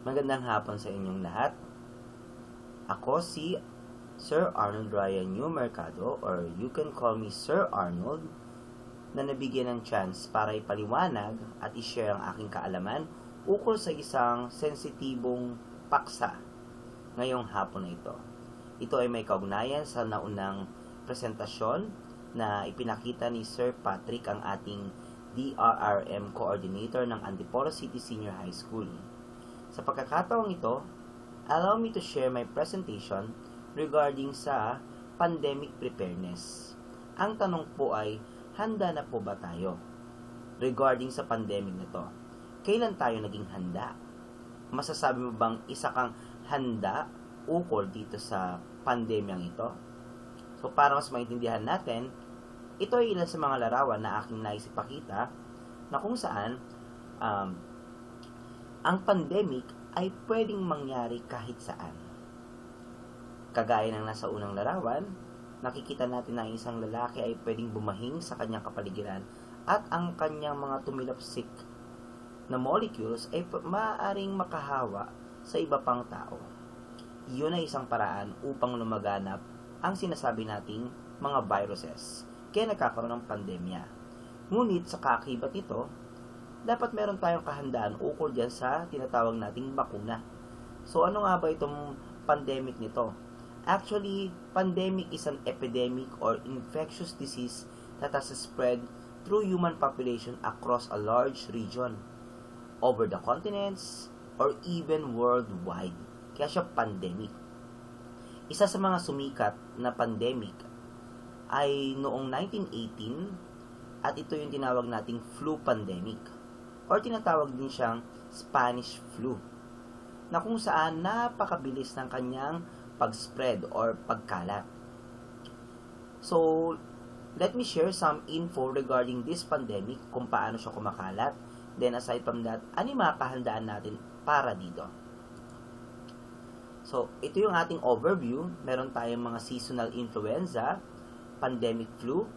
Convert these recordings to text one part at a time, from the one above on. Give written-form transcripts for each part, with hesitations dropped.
Magandang hapon sa inyong lahat. Ako si Sir Arnold Ryan Mercado, or you can call me Sir Arnold, na nabigyan ng chance para ipaliwanag at i-share ang aking kaalaman ukol sa isang sensitibong paksa ngayong hapon na ito. Ito ay may kaugnayan sa naunang presentasyon na ipinakita ni Sir Patrick, ang ating DRRM Coordinator ng Antipolo City Senior High School. Sa pagkakataong ito, allow me to share my presentation regarding sa pandemic preparedness. Ang tanong po ay, handa na po ba tayo regarding sa pandemic nito? Kailan tayo naging handa? Masasabi mo bang isa kang handa ukol dito sa pandemyang ito? So para mas maintindihan natin, ito ay ilan sa mga larawan na aking nais ipakita na kung saan ang pandemic ay pwedeng mangyari kahit saan. Kagaya ng nasa unang larawan, nakikita natin na isang lalaki ay pwedeng bumahing sa kanyang kapaligiran at ang kanyang mga tumilapsik na molecules ay maaaring makahawa sa iba pang tao. Iyon ay isang paraan upang lumaganap ang sinasabi nating mga viruses, kaya nagkakaroon ng pandemya. Ngunit sa kaakibat nito, dapat meron tayong kahandaan ukol dyan sa tinatawag nating bakuna. So, ano nga ba itong pandemic nito? Actually, pandemic is an epidemic or infectious disease that has spread through human population across a large region, over the continents, or even worldwide. Kaya siya pandemic. Isa sa mga sumikat na pandemic ay noong 1918 at ito yung tinawag nating flu pandemic, or tinatawag din siyang Spanish flu, na kung saan napakabilis ng kanyang pag-spread or pagkalat. So, let me share some info regarding this pandemic, kung paano siya kumakalat. Then aside from that, ano yung mga kahandaan natin para dito? So, ito yung ating overview. Meron tayong mga seasonal influenza, pandemic flu,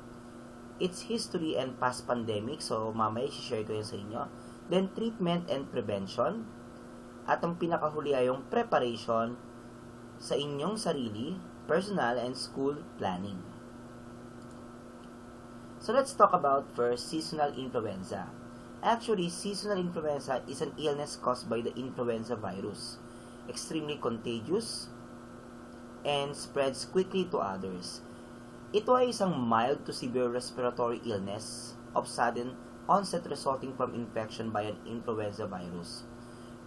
its history and past pandemic. So, mamaya i-share ko yan sa inyo. Then, treatment and prevention. At ang pinakahuli ay yung preparation sa inyong sarili, personal and school planning. So, let's talk about first, seasonal influenza. Actually, seasonal influenza is an illness caused by the influenza virus. Extremely contagious and spreads quickly to others. Ito ay isang mild to severe respiratory illness of sudden onset resulting from infection by an influenza virus.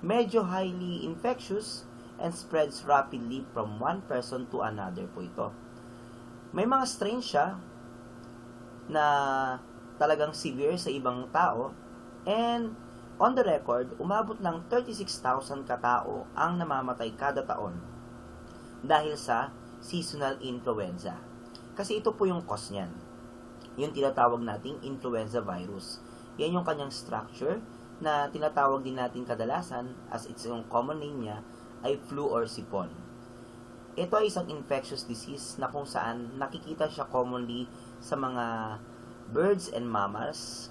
Medyo highly infectious and spreads rapidly from one person to another po ito. May mga strain siya na talagang severe sa ibang tao, and on the record, umabot ng 36,000 katao ang namamatay kada taon dahil sa seasonal influenza. Kasi ito po yung cause niyan. Yung tinatawag nating influenza virus. Yan yung kanyang structure na tinatawag din natin kadalasan as its yung common name niya ay flu or sipon. Ito ay isang infectious disease na kung saan nakikita siya commonly sa mga birds and mammals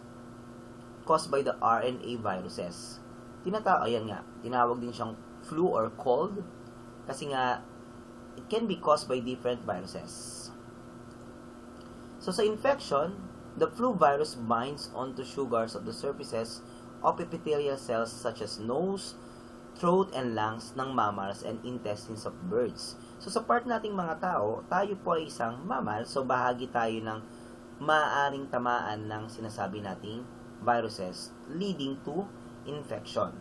caused by the RNA viruses. Tinawag din siyang flu or cold kasi nga it can be caused by different viruses. So, sa infection, the flu virus binds onto sugars of the surfaces of epithelial cells such as nose, throat, and lungs ng mammals and intestines of birds. So, sa part nating mga tao, tayo po ay isang mammal, so bahagi tayo ng maaaring tamaan ng sinasabi nating viruses leading to infection.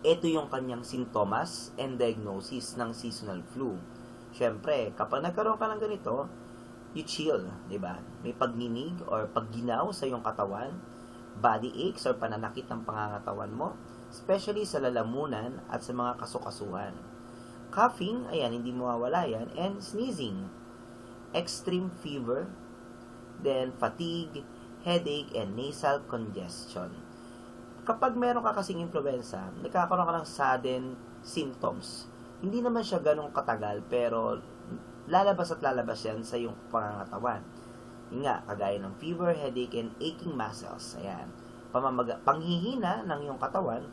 Ito yung kanyang sintomas and diagnosis ng seasonal flu. Siyempre, kapag nagkaroon ka ng ganito, you chill, di ba? May pagninig or pagginaw sa iyong katawan, body aches or pananakit ng pangangatawan mo, especially sa lalamunan at sa mga kasukasuhan. Coughing, ayan, hindi mawawala yan, and sneezing. Extreme fever, then fatigue, headache, and nasal congestion. Kapag meron ka kasing influenza, nagkakaroon ka ng sudden symptoms. Hindi naman siya ganong katagal, pero lalabas at lalabas yan sa iyong pangangatawan. Nga, kagaya ng fever, headache, and aching muscles. Ayan. Panghihina ng iyong katawan,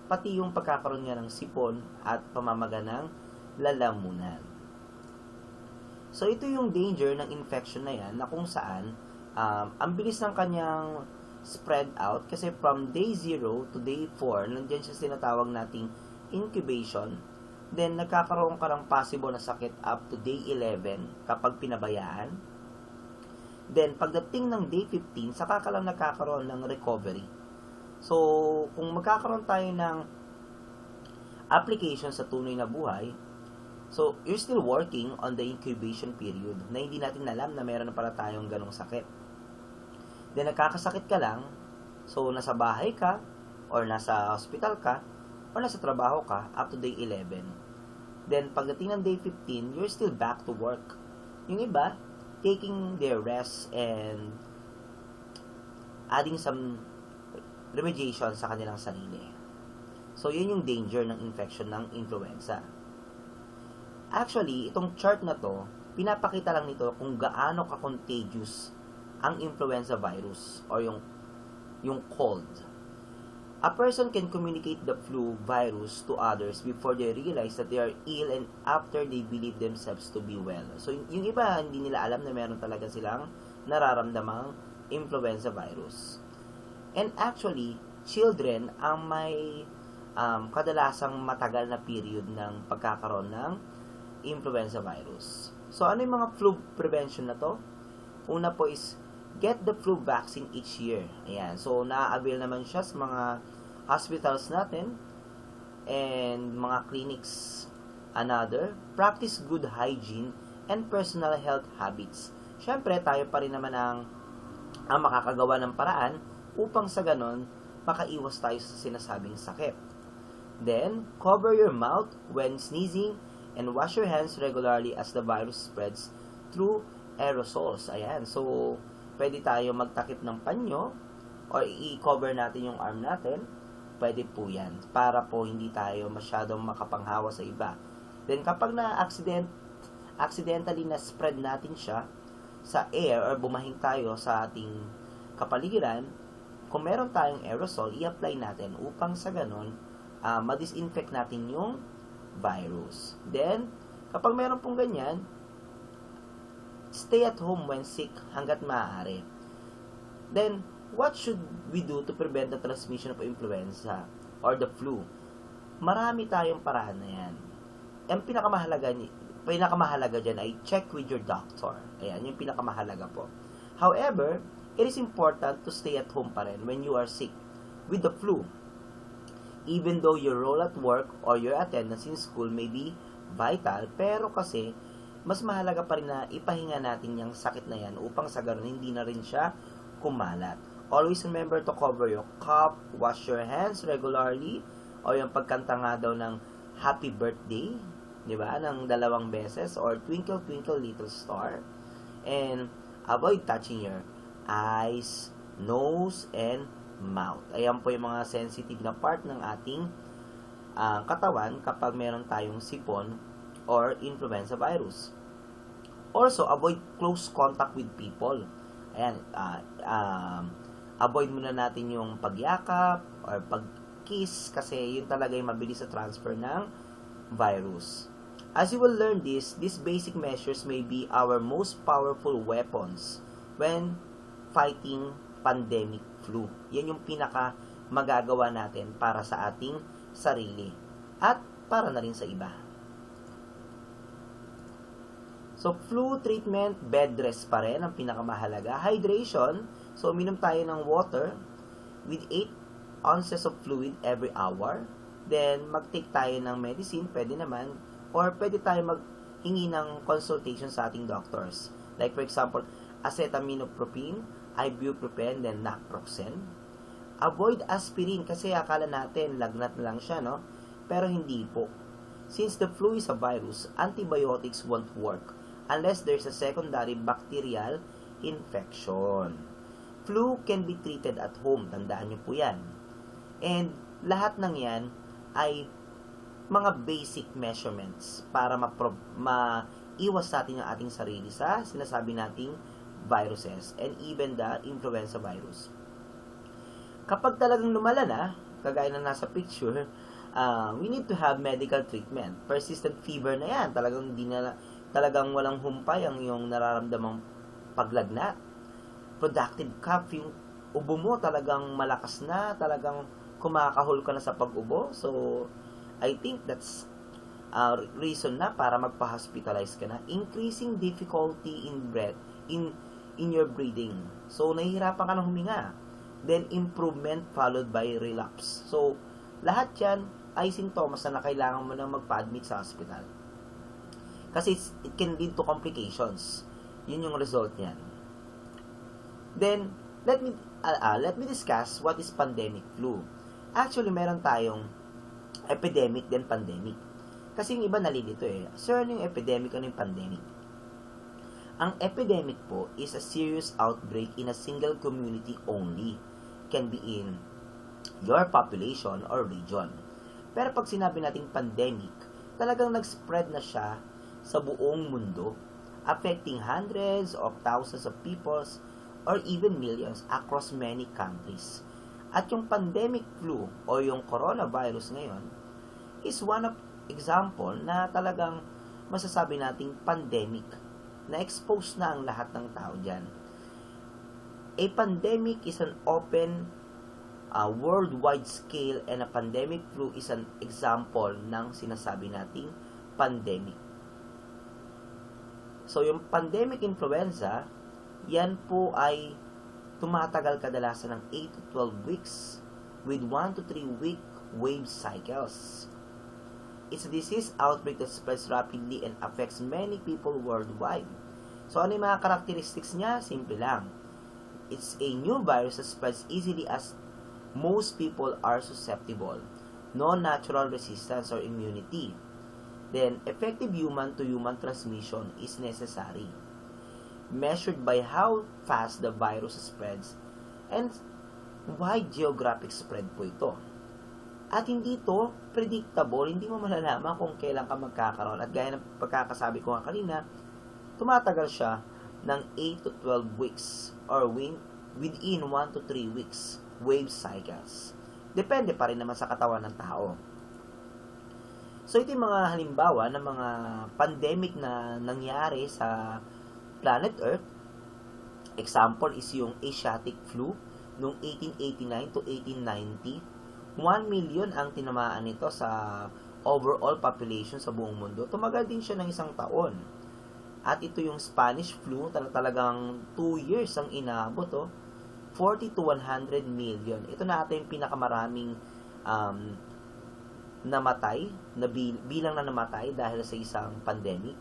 pati yung pagkakaroon niya ng sipon at pamamaga ng lalamunan. So, ito yung danger ng infection na yan, na kung saan, ang bilis ng kanyang spread out, kasi from day 0 to day 4, nandiyan siya sinatawag nating incubation, then nagkakaroon ka ng possible na sakit up to day 11 kapag pinabayaan. Then, pagdating ng day 15, saka ka lang nagkakaroon ng recovery. So, kung magkakaroon tayo ng application sa tunay na buhay, so, you're still working on the incubation period na hindi natin alam na meron na pala tayong ganong sakit. Then, nagkakasakit ka lang, so, nasa bahay ka, or nasa hospital ka, or nasa trabaho ka, up to day 11. Then, pagdating ng day 15, you're still back to work. Yung iba, taking their rest and adding some remediation sa kanilang sarili. So, yun yung danger ng infection ng influenza. Actually, itong chart na to, pinapakita lang nito kung gaano ka-contagious ang influenza virus or yung cold. A person can communicate the flu virus to others before they realize that they are ill and after they believe themselves to be well. So, yung iba, hindi nila alam na meron talaga silang nararamdamang influenza virus. And actually, children ang may kadalasang matagal na period ng pagkakaroon ng influenza virus. So, ano yung mga flu prevention na to? Una po is, get the flu vaccine each year. Ayan. So, na-avail naman siya sa mga hospitals natin and mga clinics. Another, practice good hygiene and personal health habits. Siyempre, tayo pa rin naman ang makakagawa ng paraan upang sa ganon, makaiwas tayo sa sinasabing sakit. Then, cover your mouth when sneezing and wash your hands regularly as the virus spreads through aerosols. Ayan. So, pwede tayo magtakip ng panyo or i-cover natin yung arm natin. Pwede po yan. Para po hindi tayo masyadong makapanghawa sa iba. Then, kapag accidentally na-spread natin siya sa air or bumahing tayo sa ating kapaligiran, kung meron tayong aerosol, i-apply natin upang sa ganon, ma-disinfect natin yung virus. Then, kapag meron pong ganyan, stay at home when sick hanggat maaari. Then, what should we do to prevent the transmission of influenza or the flu? Marami tayong paraan na yan. Ang pinakamahalaga dyan ay check with your doctor. Ayan, yung pinakamahalaga po. However, it is important to stay at home pa rin when you are sick with the flu. Even though your role at work or your attendance in school may be vital, pero kasi mas mahalaga pa rin na ipahinga natin yung sakit na yan upang sa ganoon hindi na rin siya kumalat. Always remember to cover your cough, wash your hands regularly, o yung pagkanta nga daw ng happy birthday, di ba, ng 2 beses, or twinkle twinkle little star. And avoid touching your eyes, nose, and mouth. Ayan po yung mga sensitive na part ng ating katawan kapag meron tayong sipon or influenza virus. Also, avoid close contact with people. Ayan, avoid muna natin yung pagyakap or pagkiss kasi yun talaga yung mabilis sa transfer ng virus. As you will learn these basic measures may be our most powerful weapons when fighting pandemic flu. Yan yung pinaka magagawa natin para sa ating sarili at para na rin sa iba. So, flu treatment, bed rest pa rin ang pinakamahalaga. Hydration, so uminom tayo ng water with 8 ounces of fluid every hour. Then, mag-take tayo ng medicine, pwede naman. Or pwede tayo maghingi ng consultation sa ating doctors. Like for example, acetaminophen, ibuprofen, then naproxen. Avoid aspirin kasi akala natin lagnat na lang siya, no? Pero hindi po. Since the flu is a virus, antibiotics won't work unless there's a secondary bacterial infection. Flu can be treated at home. Tandaan niyo po yan. And lahat ng yan ay mga basic measurements para maiwas natin ang ating sarili sa sinasabi nating viruses and even the influenza virus. Kapag talagang lumala na, kagaya na nasa picture, we need to have medical treatment. Persistent fever na yan, talagang walang humpay ang iyong nararamdamang paglagnat. Productive cough, yung ubo mo talagang malakas na, talagang kumakahol ka na sa pag-ubo. So, I think that's reason na para magpa-hospitalize ka na. Increasing difficulty in breath, in your breathing. So, nahihirapan ka na huminga. Then, improvement followed by relapse. So, lahat yan ay sintomas na kailangan mo na magpa-admit sa hospital. Kasi it can lead to complications. Yun yung result niyan. Then, let me discuss what is pandemic flu. Actually, meron tayong epidemic then pandemic. Kasi yung iba nalilito Sir, ano yung epidemic, ano yung pandemic? Ang epidemic po is a serious outbreak in a single community only. Can be in your population or region. Pero pag sinabi nating pandemic, talagang nag-spread na siya sa buong mundo, affecting hundreds of thousands of peoples or even millions across many countries. At yung pandemic flu o yung coronavirus ngayon is one of example na talagang masasabi nating pandemic na expose na ang lahat ng tao dyan. A pandemic is an open worldwide scale and a pandemic flu is an example ng sinasabi nating pandemic. So, yung pandemic influenza, yan po ay tumatagal kadalasan ng 8 to 12 weeks with 1 to 3 week wave cycles. It's a disease outbreak that spreads rapidly and affects many people worldwide. So, ano yung mga characteristics niya? Simple lang. It's a new virus that spreads easily as most people are susceptible. No natural resistance or immunity. Then, effective human-to-human transmission is necessary, measured by how fast the virus spreads and wide geographic spread po ito. At hindi ito predictable, hindi mo malalaman kung kailan ka magkakaroon. At gaya ng pagkakasabi ko nga kanina, tumatagal siya ng 8 to 12 weeks or within 1 to 3 weeks wave cycles. Depende pa rin naman sa katawan ng tao. So, ito yung mga halimbawa ng mga pandemic na nangyari sa planet Earth. Example is yung Asiatic flu noong 1889 to 1890. 1 million ang tinamaan nito sa overall population sa buong mundo. Tumagal din siya ng 1 taon. At ito yung Spanish flu, talagang 2 years ang inabot. 40 to 100 million. Ito na ata yung pinakamaraming namatay, bilang na namatay dahil sa isang pandemic.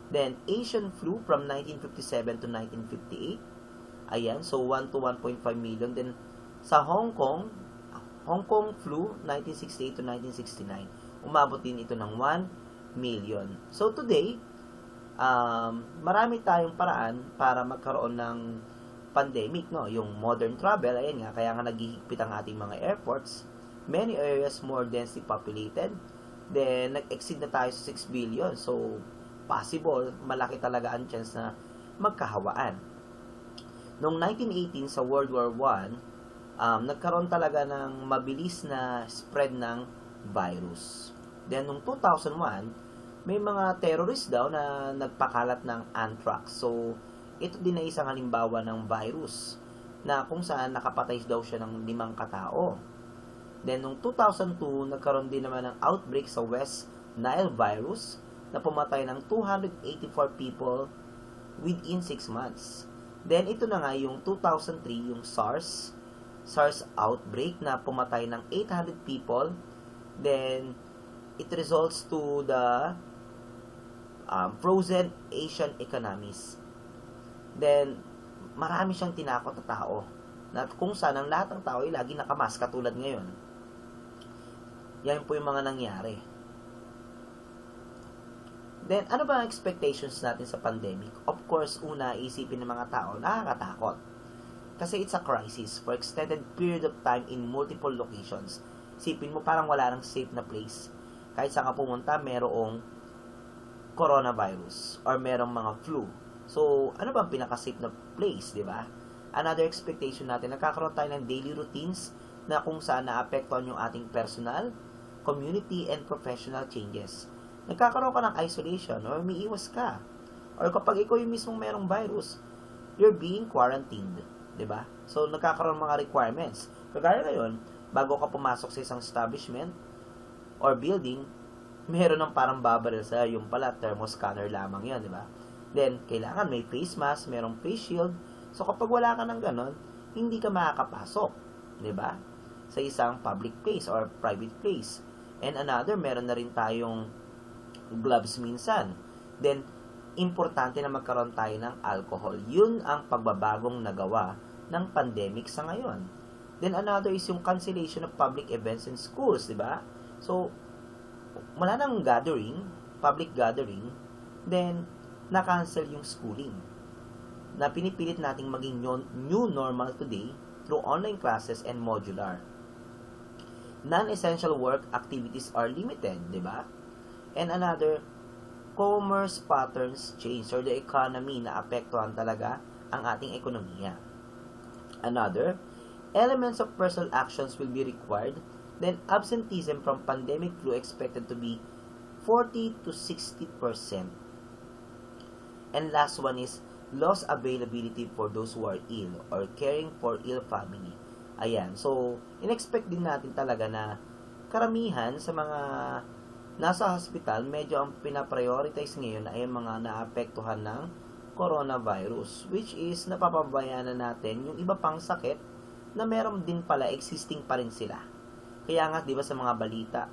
Then, Asian flu from 1957 to 1958. Ayan, so 1 to 1.5 million. Then, sa Hong Kong flu, 1968 to 1969. Umabot din ito ng 1 million. So, today, marami tayong paraan para magkaroon ng pandemic, no? Yung modern travel, ayan nga, kaya nga naghihigpit ang ating mga airports. Many areas more densely populated. Then, nag-exceed na tayo sa 6 billion. So, possible, malaki talaga ang chance na magkahawaan. Noong 1918, sa World War I, nagkaroon talaga ng mabilis na spread ng virus. Then, noong 2001, may mga terrorist daw na nagpakalat ng anthrax. So, ito din ay isang halimbawa ng virus na kung saan nakapatay daw siya ng 5 katao. Then, noong 2002, nagkaroon din naman ng outbreak sa West Nile virus na pumatay ng 284 people within 6 months. Then, ito na nga yung 2003, yung SARS outbreak na pumatay ng 800 people. Then, it results to the frozen Asian economies. Then, marami siyang tinakot na tao na kung saan ang lahat ng tao ay lagi nakamask katulad ngayon. Yan po yung mga nangyari. Then, ano ba ang expectations natin sa pandemic? Of course, una, isipin ng mga tao, nakakatakot. Kasi it's a crisis for extended period of time in multiple locations. Isipin mo, parang wala nang safe na place. Kahit saan ka pumunta, merong coronavirus or merong mga flu. So, ano ba ang pinaka-safe na place, di ba? Another expectation natin, nagkakaroon tayo ng daily routines na kung saan naapektuhan yung ating personal, community, and professional changes. Nagkakaroon ka ng isolation or umiiwas ka. Or kapag ikaw yung mismong merong virus, you're being quarantined. Diba? So, nagkakaroon mga requirements. Kagaya ngayon, bago ka pumasok sa isang establishment or building, meron ng parang babaril sa yung pala, thermoscanner lamang yun, diba? Then, kailangan may face mask, merong face shield. So, kapag wala ka ng ganon, hindi ka makakapasok. Diba? Sa isang public place or private place. And another, meron na rin tayong gloves minsan. Then, importante na magkaroon tayo ng alcohol. Yun ang pagbabagong nagawa ng pandemic sa ngayon. Then, another is yung cancellation of public events in schools, diba? So, wala nang gathering, public gathering, then, na-cancel yung schooling. Na pinipilit nating maging new normal today through online classes and modular. Non-essential work activities are limited, di ba? And another, commerce patterns change or the economy na apektuhan talaga ang ating ekonomiya. Another, elements of personal actions will be required, then absenteeism from pandemic flu expected to be 40 to 60%. And last one is loss availability for those who are ill or caring for ill family. Ayan. So, in-expect din natin talaga na karamihan sa mga nasa hospital, medyo ang pinaprioritize ngayon ay mga naapektuhan ng coronavirus, which is napapabayaan na natin yung iba pang sakit na meron din pala, existing pa rin sila. Kaya nga, di ba sa mga balita,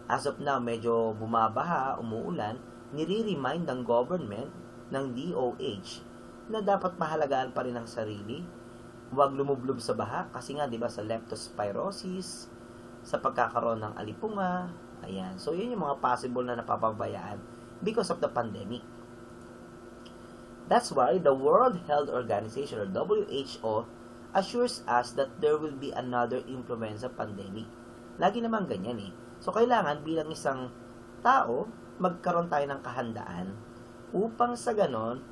as of now, medyo bumabaha, umuulan, nire-remind ng government, ng DOH, na dapat mahalagaan pa rin ang sarili. Huwag lumublob sa baha kasi nga 'di ba sa leptospirosis, sa pagkakaroon ng alipunga, ayan. So 'yun yung mga possible na napapabayaan because of the pandemic. That's why the World Health Organization or WHO assures us that there will be another influenza pandemic. Lagi naman ganyan eh. So kailangan bilang isang tao magkaroon tayo ng kahandaan upang sa ganon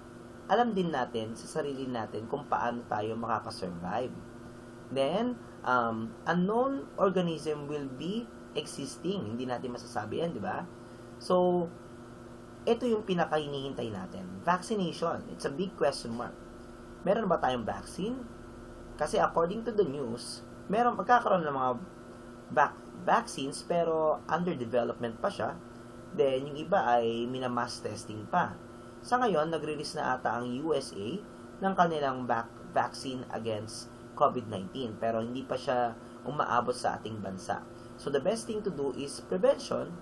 alam din natin sa sarili natin kung paano tayo makakasurvive. Then, unknown organism will be existing. Hindi natin masasabi yan, di ba? So, ito yung pinaka-hinihintay natin. Vaccination. It's a big question mark. Meron ba tayong vaccine? Kasi according to the news, magkakaroon ng mga vaccines pero under development pa siya. Then, yung iba ay minamass testing pa. Sa ngayon, nagre-release na ata ang USA ng kanilang vaccine against COVID-19 pero hindi pa siya umaabot sa ating bansa. So, the best thing to do is prevention,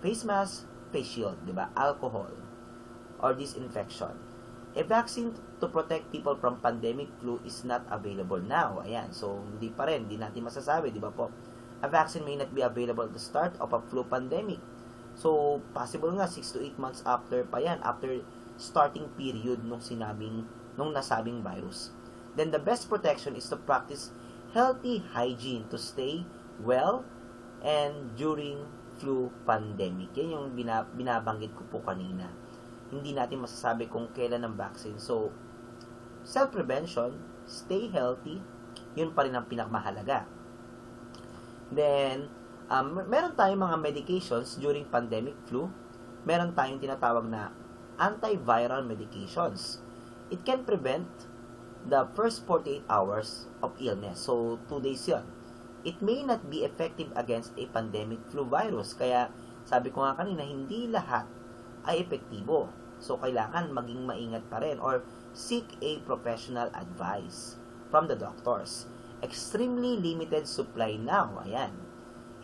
face mask, face shield, di ba? Alcohol, or disinfection. A vaccine to protect people from pandemic flu is not available now. Ayan, so hindi pa rin, hindi natin masasabi, di ba po? A vaccine may not be available at the start of a flu pandemic. So, possible nga 6 to 8 months after pa yan, after starting period nung nasabing virus. Then, the best protection is to practice healthy hygiene to stay well and during flu pandemic. Yan yung binabanggit ko po kanina. Hindi natin masasabi kung kailan ang vaccine. So, self-prevention, stay healthy, yun pa rin ang pinakamahalaga. Then, meron tayong mga medications during pandemic flu. Meron tayong tinatawag na antiviral medications. It can prevent the first 48 hours of illness. So, 2 days yun. It may not be effective against a pandemic flu virus. Kaya, sabi ko nga kanina, hindi lahat ay epektibo. So, kailangan maging maingat pa rin or seek a professional advice from the doctors. Extremely limited supply now. Ayan.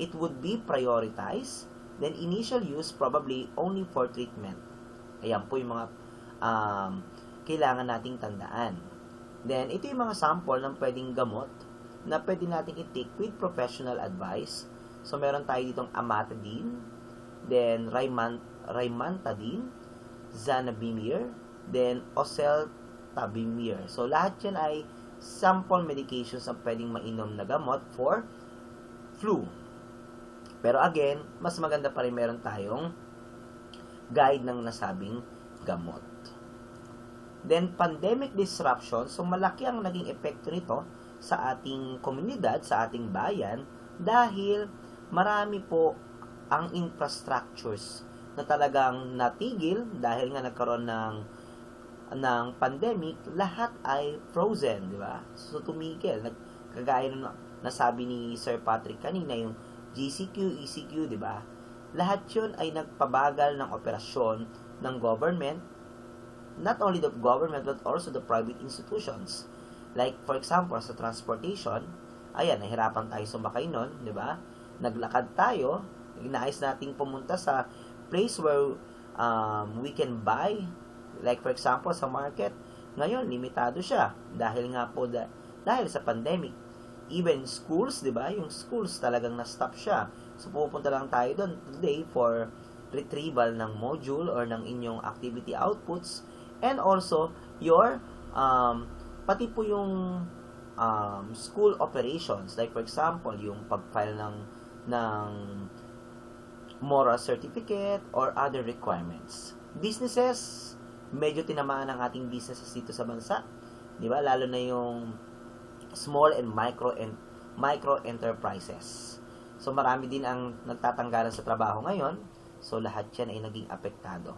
It would be prioritized, then initial use probably only for treatment. Ayan po yung mga kailangan nating tandaan. Then, ito yung mga sample ng pwedeng gamot na pwede nating i-take with professional advice. So, meron tayo ditong amantadine, then rimantadine, zanabimir, then oseltamivir. So, lahat yan ay sample medications na pwedeng mainom na gamot for flu. Pero again, mas maganda pa rin meron tayong guide ng nasabing gamot. Then, pandemic disruption. So, malaki ang naging epekto nito sa ating komunidad, sa ating bayan, dahil marami po ang infrastructures na talagang natigil dahil nga nagkaroon ng pandemic, lahat ay frozen, di ba? So, tumigil. Kagaya ng nasabi ni Sir Patrick kanina, yung GCQ, ECQ, di ba? Lahat yun ay nagpabagal ng operasyon ng government, not only the government, but also the private institutions. Like, for example, sa transportation, ayan, nahirapan tayo sumakay nun, di ba? Naglakad tayo, inaayos nating pumunta sa place where we can buy. Like, for example, sa market, ngayon, limitado siya. Dahil nga po, dahil sa pandemic. Even schools, di ba? Yung schools talagang na-stop siya. So, pupunta lang tayo doon today for retrieval ng module or ng inyong activity outputs. And also, your, pati po yung school operations. Like, for example, yung pag-file ng moral certificate or other requirements. Businesses, medyo tinamaan ang ating businesses dito sa bansa. Di ba? Lalo na yung small and micro enterprises. So, marami din ang nagtatanggalan sa trabaho ngayon. So, lahat yan ay naging apektado.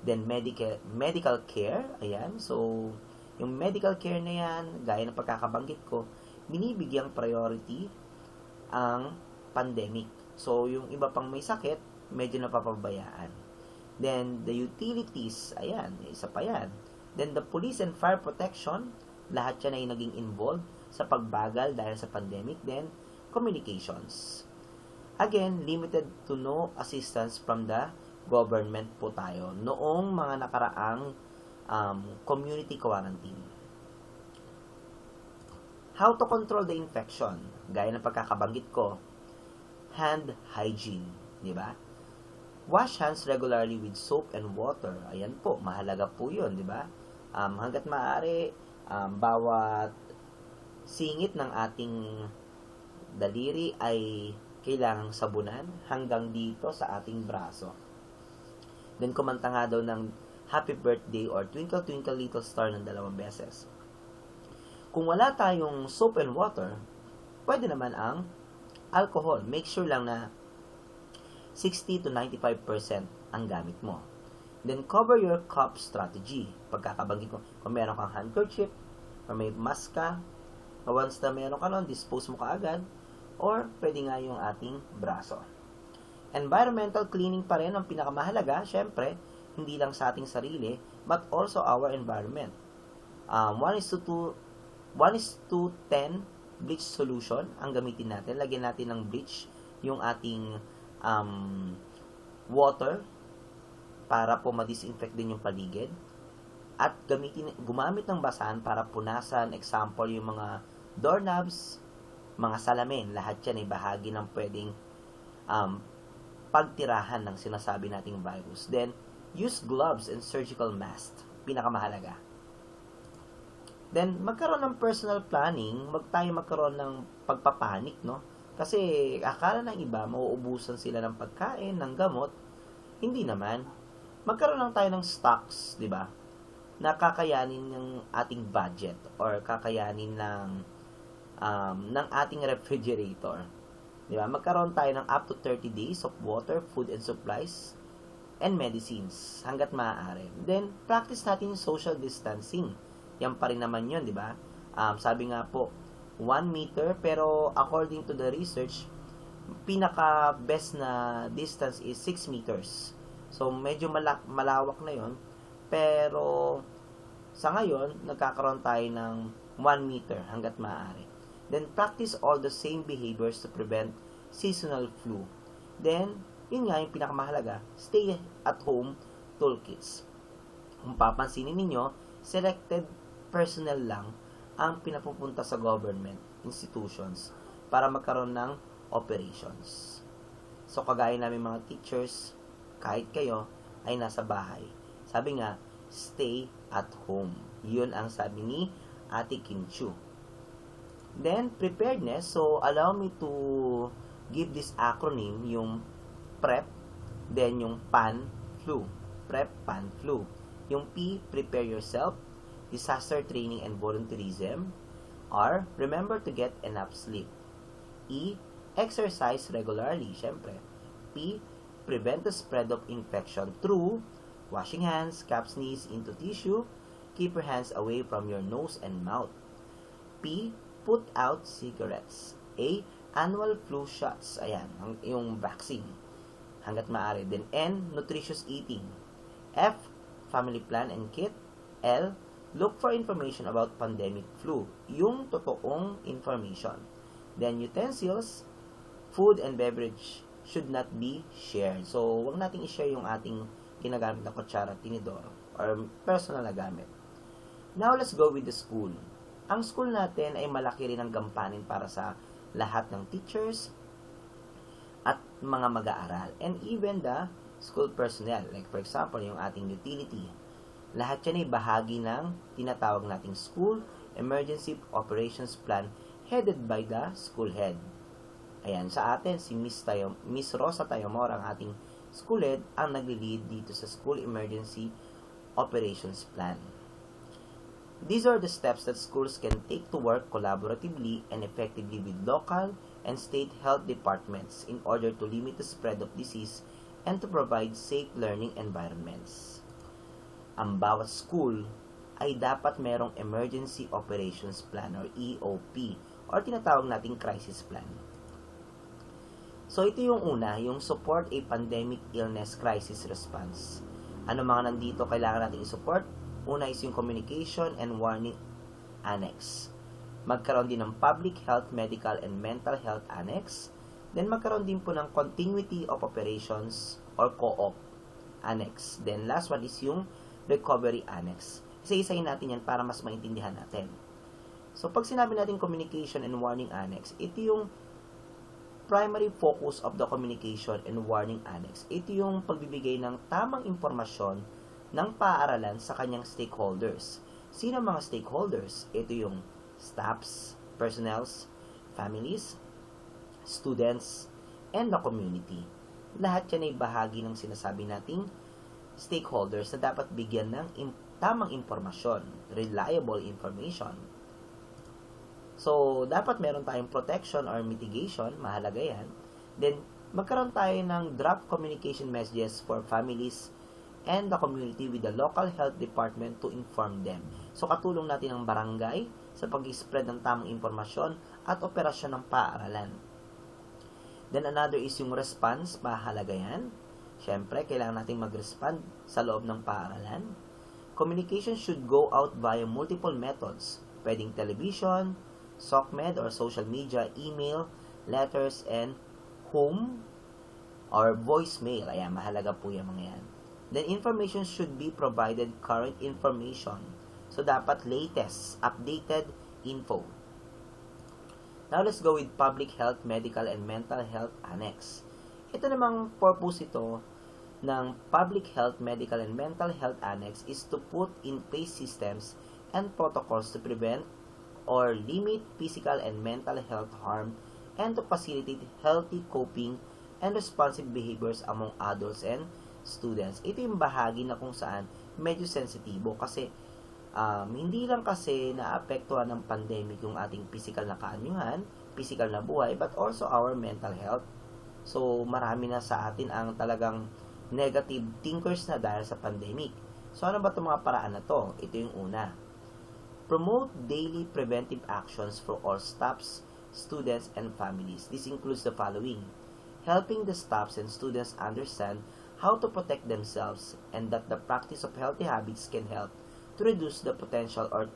Then, medical care. Ayan. So, yung medical care na yan, gaya ng pagkakabanggit ko, binibigyang priority ang pandemic. So, yung iba pang may sakit, medyo napapabayaan. Then, the utilities, ayan, isa pa yan. Then, the police and fire protection, lahat yan ay naging involved sa pagbagal dahil sa pandemic. Then, communications. Again, limited to no assistance from the government po tayo noong mga nakaraang community quarantine. How to control the infection? Gaya ng pagkakabanggit ko, hand hygiene, di ba? Wash hands regularly with soap and water. Ayan po, mahalaga po yun, di ba? Hanggat maaari, bawat singit ng ating daliri ay kailangang sabunan hanggang dito sa ating braso. Then, kumanta nga daw ng Happy Birthday or Twinkle Twinkle Little Star ng 2 beses. Kung wala tayong soap and water, pwede naman ang alcohol. Make sure lang na 60 to 95% ang gamit mo. Then, cover your cup strategy. Pagkakabanggit mo, kung meron kang handkerchief, or may mask ka, once na meron ka nun, dispose mo kaagad, or pwede nga yung ating braso. Environmental cleaning pa rin ang pinakamahalaga, syempre, hindi lang sa ating sarili, but also our environment. 1:10 bleach solution ang gamitin natin. Lagyan natin ng bleach yung ating water para po ma-disinfect din yung paligid. At gumamit ng basahan para punasan, example, yung mga doorknobs, mga salamin, lahat yan ay bahagi ng pwedeng pagtirahan ng sinasabi nating virus. Then, use gloves and surgical mask. Pinakamahalaga. Then, magkaroon ng personal planning, magkaroon ng pagpapanik, no? Kasi, akala ng iba, mauubusan sila ng pagkain, ng gamot. Hindi naman. Magkaroon lang tayo ng stocks, di ba? Na kakayanin ng ating budget or kakayanin ng ating refrigerator. Di ba? Magkaroon tayo ng up to 30 days of water, food, and supplies, and medicines hanggat maaari. Then, practice natin yung social distancing. Yan pa rin naman yun, di ba? Sabi nga po, 1 meter, pero according to the research, pinaka-best na distance is 6 meters. So, medyo malawak na yun. Pero, sa ngayon, nagkakaroon tayo ng 1 meter hanggat maaari. Then, practice all the same behaviors to prevent seasonal flu. Then, yun nga yung pinakamahalaga, stay at home toolkits. Kung papansinin ninyo, selected personnel lang ang pinapupunta sa government institutions para magkaroon ng operations. So, kagaya namin mga teachers, kahit kayo ay nasa bahay. Sabi nga, stay at home. Yun ang sabi ni Ate Kim Chu. Then, preparedness. So, allow me to give this acronym, yung PREP, then yung PAN, flu. PREP, PAN, flu. Yung P, prepare yourself, disaster training and volunteerism. R. Remember to get enough sleep. E. Exercise regularly, syempre. P. Prevent the spread of infection through washing hands, cap sneeze into tissue, keep your hands away from your nose and mouth. P. Put out cigarettes. A. Annual flu shots. Ayan, yung vaccine. Hanggat maaari. Then N. Nutritious eating. F. Family plan and kit. L. Look for information about pandemic flu. Yung totoong information. Then utensils, food and beverage should not be shared. So, wag nating i-share yung ating ginagamit na kutsara, tinidor, or personal na gamit. Now, let's go with the school. Ang school natin ay malaki rin ang gampanin para sa lahat ng teachers at mga mag-aaral. And even the school personnel. Like for example, yung ating utility. Lahat yan ay bahagi ng tinatawag nating School Emergency Operations Plan headed by the school head. Ayan, sa atin, si Miss Rosa Tayamor, ang ating school head, ang nagli-lead dito sa School Emergency Operations Plan. These are the steps that schools can take to work collaboratively and effectively with local and state health departments in order to limit the spread of disease and to provide safe learning environments. Ang bawat school ay dapat merong Emergency Operations Plan or EOP or tinatawag nating Crisis Plan. So, ito yung una, yung Support a Pandemic Illness Crisis Response. Ano mga nandito kailangan natin i-support? Una is yung Communication and Warning Annex. Magkaroon din ng Public Health, Medical, and Mental Health Annex. Then, magkaroon din po ng Continuity of Operations or Co-op Annex. Then, last one is yung Recovery Annex. Isa-isahin natin yan para mas maintindihan natin. So, pag sinabi natin Communication and Warning Annex, ito yung primary focus of the Communication and Warning Annex. Ito yung pagbibigay ng tamang impormasyon ng paaralan sa kanyang stakeholders. Sino mga stakeholders? Ito yung staffs, personnels, families, students, and the community. Lahat yan ay bahagi ng sinasabi nating stakeholders na dapat bigyan ng tamang impormasyon, reliable information. So, dapat meron tayong protection or mitigation, mahalaga yan. Then, magkaroon tayo ng draft communication messages for families and the community with the local health department to inform them. So, katulong natin ang barangay sa pag-spread ng tamang impormasyon at operasyon ng paaralan. Then, another is yung response, mahalaga yan. Siyempre, kailangan natin mag-respond sa loob ng paaralan. Communication should go out via multiple methods. Pwedeng television, SOCMED or social media, email, letters, and home or voicemail. Ayan, mahalaga po yung mga yan. Then, information should be provided current information. So, dapat latest, updated info. Now, let's go with Public Health, Medical, and Mental Health Annex. Ito namang purpose ito ng Public Health, Medical, and Mental Health Annex is to put in place systems and protocols to prevent or limit physical and mental health harm and to facilitate healthy coping and responsive behaviors among adults and students. Ito yung bahagi na kung saan medyo sensitibo kasi hindi lang kasi naapektuhan ng pandemic yung ating physical na kaanyuhan, physical na buhay, but also our mental health. So, marami na sa atin ang talagang negative thinkers na dahil sa pandemic. So, ano ba itong mga paraan na to? Ito yung una. Promote daily preventive actions for all staffs, students, and families. This includes the following. Helping the staffs and students understand how to protect themselves and that the practice of healthy habits can help to reduce the potential or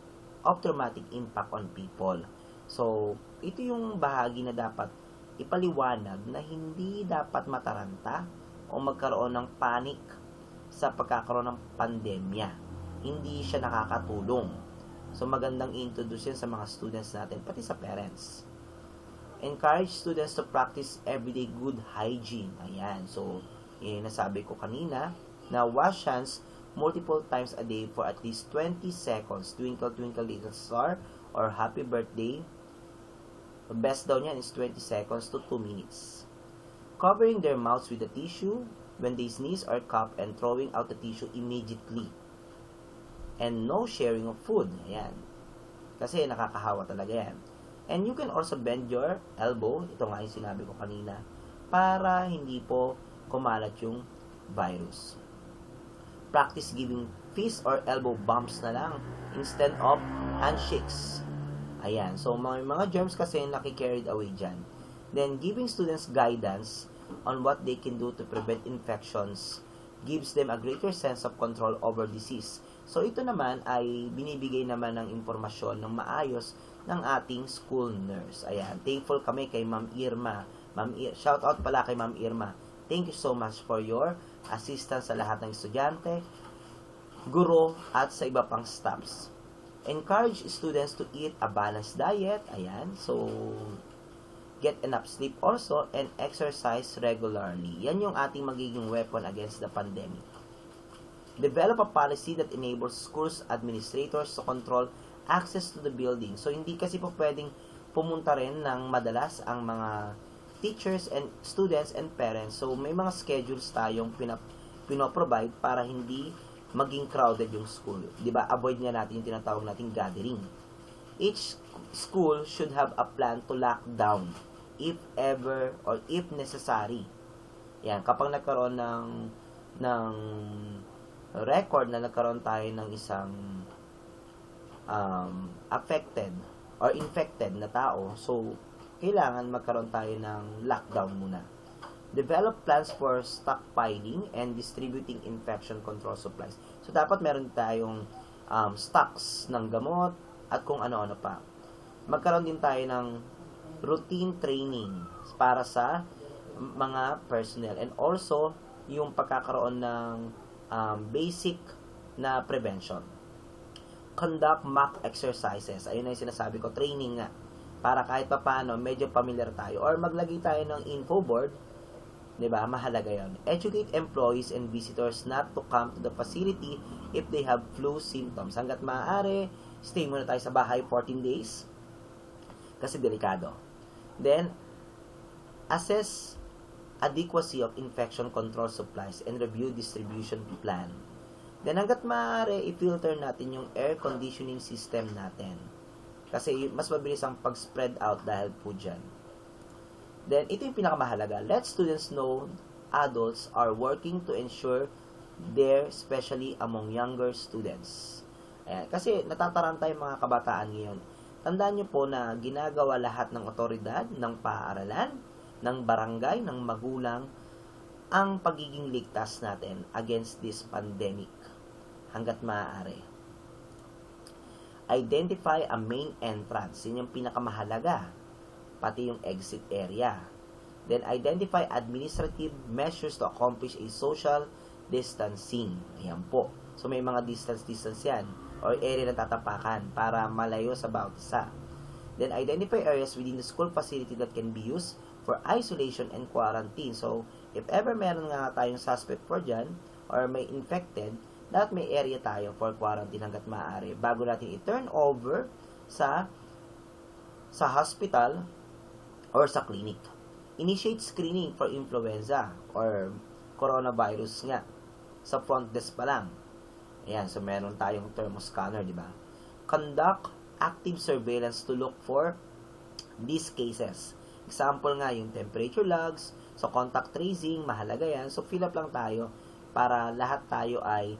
of traumatic impact on people. So, ito yung bahagi na dapat ipaliwanag na hindi dapat mataranta o magkaroon ng panic sa pagkakaroon ng pandemya. Hindi siya nakakatulong. So, magandang i-introduce yan sa mga students natin, pati sa parents. Encourage students to practice everyday good hygiene. Ayan. So, nasabi ko kanina na wash hands multiple times a day for at least 20 seconds. Twinkle, twinkle, little star or happy birthday. The best daw niyan is 20 seconds to 2 minutes. Covering their mouths with a tissue when they sneeze or cough and throwing out the tissue immediately. And no sharing of food. Ayan. Kasi nakakahawa talaga yan. And you can also bend your elbow, ito nga yung sinabi ko kanina, para hindi po kumalat yung virus. Practice giving fist or elbow bumps na lang instead of handshakes. Ayan, so mga germs kasi naki-carried away dyan. Then, giving students guidance on what they can do to prevent infections gives them a greater sense of control over disease. So, ito naman ay binibigay naman ng impormasyon ng maayos ng ating school nurse. Ayan, thankful kami kay Ma'am Irma. Shout out pala kay Ma'am Irma. Thank you so much for your assistance sa lahat ng estudyante, guro, at sa iba pang staffs. Encourage students to eat a balanced diet. Ayan, so get enough sleep also and exercise regularly. Yan yung ating magiging weapon against the pandemic. Develop a policy that enables schools administrators to control access to the building. So, hindi kasi po pwedeng pumunta rin ng madalas ang mga teachers and students and parents. So, may mga schedules tayong pinoprovide para hindi maging crowded yung school. Diba? Avoid nga natin yung tinatawag nating gathering. Each school should have a plan to lock down if ever or if necessary. Yan, kapag nagkaroon ng record na nagkaroon tayo ng isang affected or infected na tao, so kailangan magkaroon tayo ng lockdown muna. Develop plans for stockpiling and distributing infection control supplies. So dapat meron tayong stocks ng gamot at kung ano-ano pa. Magkaroon din tayo ng routine training para sa mga personnel and also yung pagkakaroon ng basic na prevention. Conduct mock exercises. Ayun na yung sinasabi ko, training nga. Para kahit pa paano, medyo familiar tayo. Or maglagay tayo ng info board. Diba? Mahalaga yun. Educate employees and visitors not to come to the facility if they have flu symptoms. Hanggat maaari, stay muna tayo sa bahay 14 days. Kasi delikado. Then, assess adequacy of infection control supplies and review distribution plan. Then, hanggat maaari, i-filter natin yung air conditioning system natin. Kasi mas mabilis ang pag-spread out dahil po dyan. Then, ito yung pinakamahalaga. Let students know adults are working to ensure there, especially among younger students. Ayan. Kasi natataranta yung mga kabataan ngayon. Tandaan nyo po na ginagawa lahat ng otoridad, ng paaralan, ng barangay, ng magulang, ang pagiging ligtas natin against this pandemic. Hanggat maaari. Identify a main entrance. Yun yung pinakamahalaga. Pati yung exit area. Then, identify administrative measures to accomplish a social distancing. Ayan po. So, may mga distance yan. Or area na tatapakan para malayo sa bawat isa. Then, identify areas within the school facility that can be used for isolation and quarantine. So, if ever meron nga tayong suspect for dyan, or may infected, dapat may area tayo for quarantine hanggat maaari bago natin i-turn over sa hospital or sa clinic. Initiate screening for influenza or coronavirus nga sa front desk pa lang. Ayan, so meron tayong thermoscanner, di ba? Conduct active surveillance to look for these cases. Example nga, yung temperature logs, so contact tracing, mahalaga yan. So fill up lang tayo para lahat tayo ay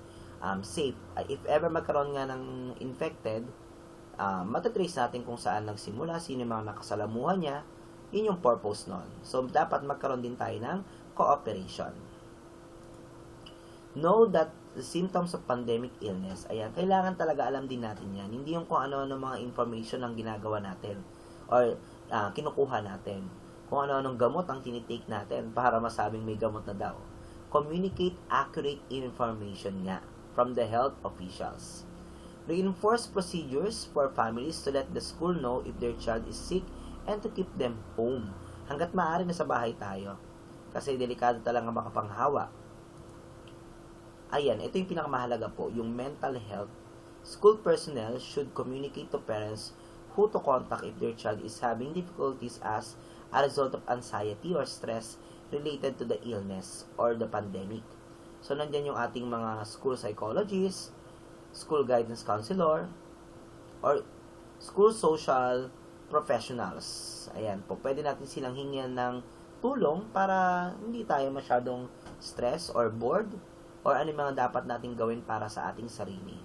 safe. If ever magkaroon nga ng infected, matatrace natin kung saan nagsimula, sino yung mga nakasalamuhan niya, yun yung purpose nun. So, dapat magkaroon din tayo ng cooperation. Know that the symptoms of pandemic illness, ayan, kailangan talaga alam din natin yan. Hindi yung kung ano-ano mga information ang ginagawa natin or kinukuha natin. Kung ano-anong gamot ang tinitake natin para masabing may gamot na daw. Communicate accurate information nga from the health officials. Reinforce procedures for families to let the school know if their child is sick and to keep them home. Hanggat maaari na sa bahay tayo. Kasi delikado talaga makapanghawa. Ayan, ito yung pinakamahalaga po, yung mental health. School personnel should communicate to parents who to contact if their child is having difficulties as a result of anxiety or stress related to the illness or the pandemic. So, nandyan yung ating mga school psychologists, school guidance counselor, or school social professionals. Ayan po, pwede natin silang hingyan ng tulong para hindi tayo masyadong stress or bored or ano mga dapat natin gawin para sa ating sarili.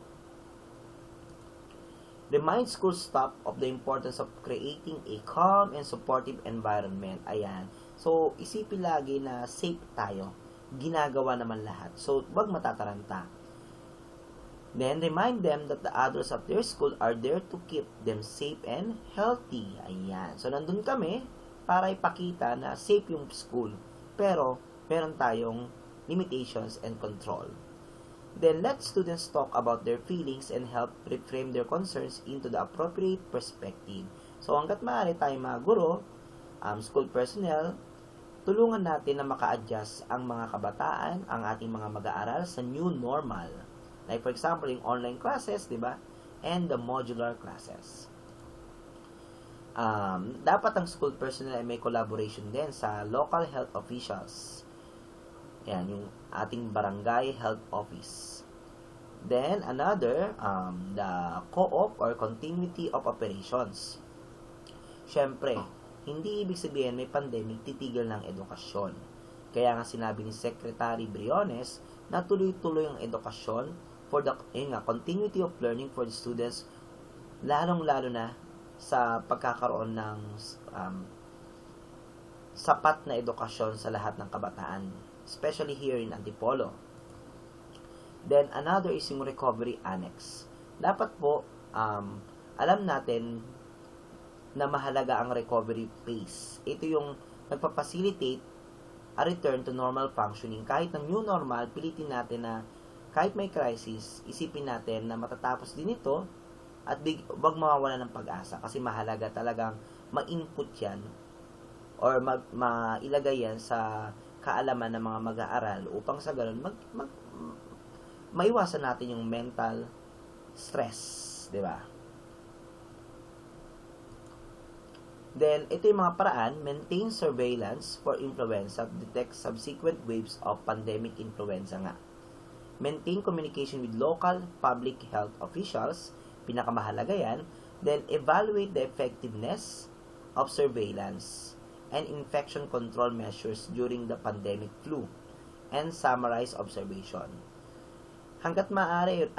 Remind school staff of the importance of creating a calm and supportive environment. Ayan. So, isipin lagi na safe tayo. Ginagawa naman lahat. So, wag matataranta. Then, remind them that the adults of their school are there to keep them safe and healthy. Ayan. So, nandun kami para ipakita na safe yung school. Pero, meron tayong limitations and control. Then, let students talk about their feelings and help reframe their concerns into the appropriate perspective. So, hanggat maaari tayong mga guro, school personnel, tulungan natin na maka-adjust ang mga kabataan, ang ating mga mag-aaral sa new normal. Like for example, yung online classes, di ba? And the modular classes. Dapat ang school personnel ay may collaboration din sa local health officials. Yan, yung ating barangay health office. Then, another, the co-op or continuity of operations. Siyempre, hindi ibig sabihin may pandemic titigil ng edukasyon. Kaya nga sinabi ni Secretary Briones na tuloy-tuloy ang edukasyon for the continuity of learning for the students, lalong-lalo na sa pagkakaroon ng sapat na edukasyon sa lahat ng kabataan, especially here in Antipolo. Then, another is yung recovery annex. Dapat po, alam natin na mahalaga ang recovery pace. Ito yung nagpa-facilitate a return to normal functioning. Kahit ng new normal, pilitin natin na kahit may crisis, isipin natin na matatapos din ito at wag mawawala ng pag-asa kasi mahalaga talagang ma-input yan or mailagay yan sa kaalaman ng mga mag-aaral upang sa ganun maiwasan natin yung mental stress, di ba? Then, ito yung mga paraan, maintain surveillance for influenza, detect subsequent waves of pandemic influenza nga. Maintain communication with local public health officials, pinakamahalaga yan. Then, evaluate the effectiveness of surveillance and infection control measures during the pandemic flu, and summarize observation. Hanggat maaari,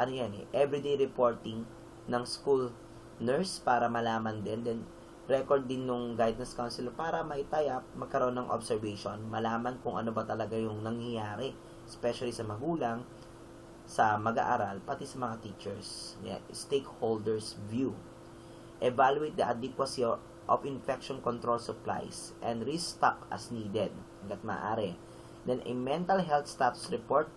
everyday reporting ng school nurse para malaman din, then record din nung guidance counselor para maitaya, magkaroon ng observation, malaman kung ano ba talaga yung nangyayari, especially sa magulang, sa mag-aaral, pati sa mga teachers. Stakeholders view. Evaluate the adequacy of infection control supplies and restock as needed, hanggat maaari. Then, a mental health status report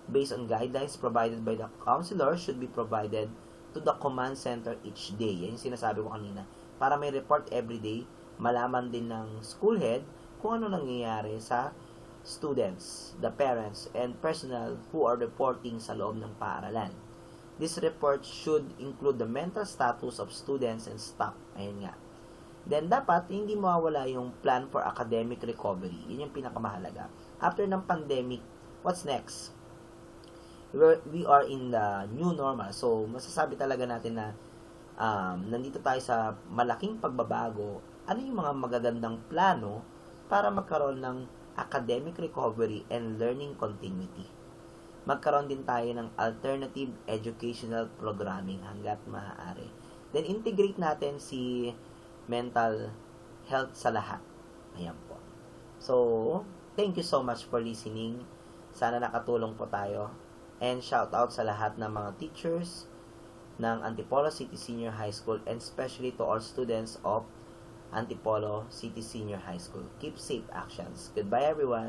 based on guidelines provided by the counselor should be provided to the command center each day. Yan yung sinasabi ko kanina. Para may report every day, malaman din ng school head kung ano nangyayari sa students, the parents, and personnel who are reporting sa loob ng paaralan. This report should include the mental status of students and staff. Ayun nga. Then, dapat hindi mawawala yung plan for academic recovery. Yun yung pinakamahalaga. After ng pandemic, what's next? We are in the new normal. So, masasabi talaga natin na nandito tayo sa malaking pagbabago. Ano yung mga magagandang plano para magkaroon ng academic recovery and learning continuity? Magkaroon din tayo ng alternative educational programming hanggat maaari. Then, integrate natin si mental health sa lahat. Ayan po. So, thank you so much for listening. Sana nakatulong po tayo. And shout out sa lahat ng mga teachers ng Antipolo City Senior High School and especially to all students of Antipolo City Senior High School. Keep safe actions. Goodbye everyone.